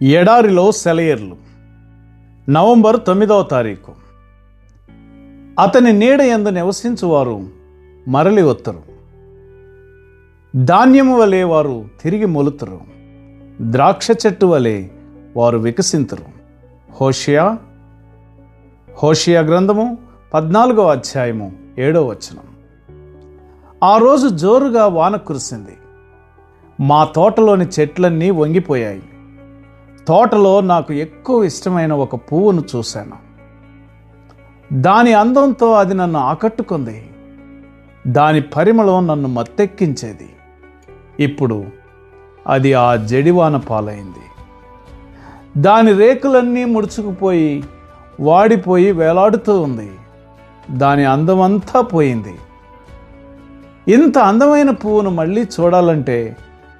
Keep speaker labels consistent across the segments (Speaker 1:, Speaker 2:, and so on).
Speaker 1: ఎడారిలో సెలయేర్లు. నవంబర్ 9వ తారీఖు. అతని నీడ యందు నివసించువారు మరలి వత్తరు. ధాన్యము వలె వారు తిరిగి మొలుతురు. ద్రాక్ష చెట్టు వలె వారు వికసింతురు. హోషియా గ్రంథము 14వ అధ్యాయము 7వ వచనం. ఆ రోజు జోరుగా వాన కురిసింది. మా తోటలోని చెట్లన్నీ వంగిపోయాయి. తోటలో నాకు ఎక్కువ ఇష్టమైన ఒక పువ్వును చూశాను. దాని అందంతో అది నన్ను ఆకట్టుకుంది. దాని పరిమళం నన్ను మత్తెక్కించేది. ఇప్పుడు అది ఆ జడివాన పాలైంది. దాని రేకులన్నీ ముడుచుకుపోయి వాడిపోయి వేలాడుతూ ఉంది. దాని అందమంతా పోయింది. ఇంత అందమైన పువ్వును మళ్ళీ చూడాలంటే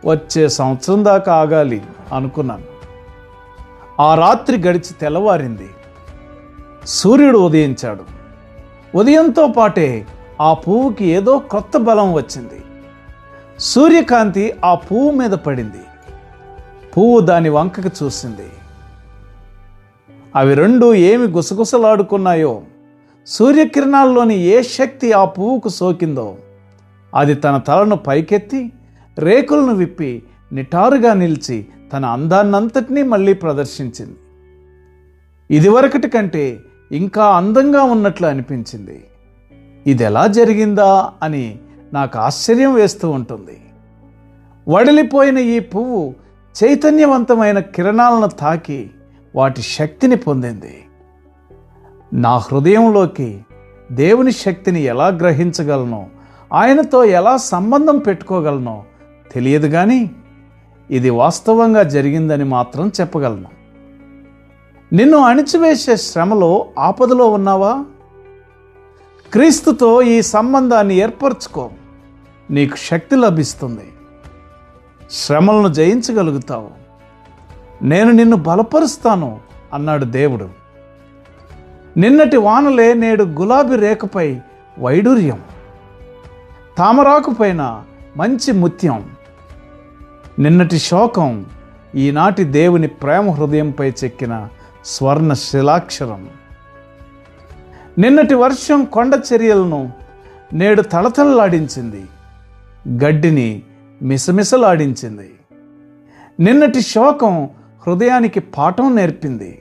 Speaker 1: వచ్చే సంవత్సరం దాకా ఆగాలి అనుకున్నాను. ఆ రాత్రి గడిచి తెల్లవారింది. సూర్యుడు ఉదయించాడు. ఉదయంతో పాటే ఆ పువ్వుకి ఏదో కొత్త బలం వచ్చింది. సూర్యకాంతి ఆ పువ్వు మీద పడింది. పువ్వు దాని వంకకు చూసింది. అవి రెండు ఏమి గుసగుసలాడుకున్నాయో. సూర్యకిరణాల్లోని ఏ శక్తి ఆ పువ్వుకు సోకిందో అది తన తలను పైకెత్తి రేకులను విప్పి నిటారుగా నిలిచి తన అందాన్నంతటినీ మళ్ళీ ప్రదర్శించింది. ఇదివరకటి కంటే ఇంకా అందంగా ఉన్నట్లు అనిపించింది. ఇది ఎలా జరిగిందా అని నాకు ఆశ్చర్యం వేస్తూ ఉంటుంది. వడిలిపోయిన ఈ పువ్వు చైతన్యవంతమైన కిరణాలను తాకి వాటి శక్తిని పొందింది. నా హృదయంలోకి దేవుని శక్తిని ఎలా గ్రహించగలనో, ఆయనతో ఎలా సంబంధం పెట్టుకోగలనో తెలియదు, కానీ ఇది వాస్తవంగా జరిగిందని మాత్రం చెప్పగలను. నిన్ను అణిచివేసే శ్రమలో ఆపదలో ఉన్నావా? క్రీస్తుతో ఈ సంబంధాన్ని ఏర్పరచుకో. నీకు శక్తి లభిస్తుంది. శ్రమలను జయించగలుగుతావు. నేను నిన్ను బలపరుస్తాను అన్నాడు దేవుడు. నిన్నటి వానలే నేడు గులాబీ రేఖపై వైడూర్యం, తామరాకు పైన మంచి ముత్యం. నిన్నటి శోకం ఈనాటి దేవుని ప్రేమ హృదయంపై చెక్కిన స్వర్ణ శిలాక్షరం. నిన్నటి వర్షం కొండ చర్యలను నేడు తళతళలాడించింది, గడ్డిని మిసమిసలాడించింది. నిన్నటి శోకం హృదయానికి పాఠం నేర్పింది.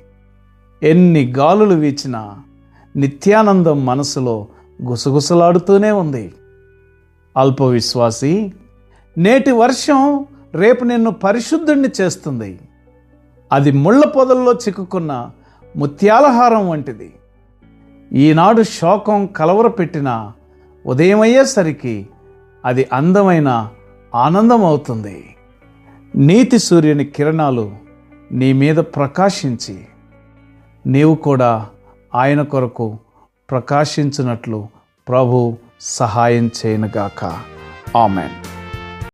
Speaker 1: ఎన్ని గాలులు వీచినా నిత్యానందం మనసులో గుసగుసలాడుతూనే ఉంది. అల్పవిశ్వాసి, నేటి వర్షం రేపు నిన్ను పరిశుద్ధుణ్ణి చేస్తుంది. అది ముళ్ళ పొదల్లో చిక్కుకున్న ముత్యాలహారం వంటిది. ఈనాడు శోకం కలవరపెట్టిన ఉదయమయ్యేసరికి అది అందమైన ఆనందం అవుతుంది. నీతి సూర్యుని కిరణాలు నీ మీద ప్రకాశించి నీవు కూడా ఆయన కొరకు ప్రకాశించినట్లు ప్రభు సహాయం చేయనుగాక. ఆమెన్.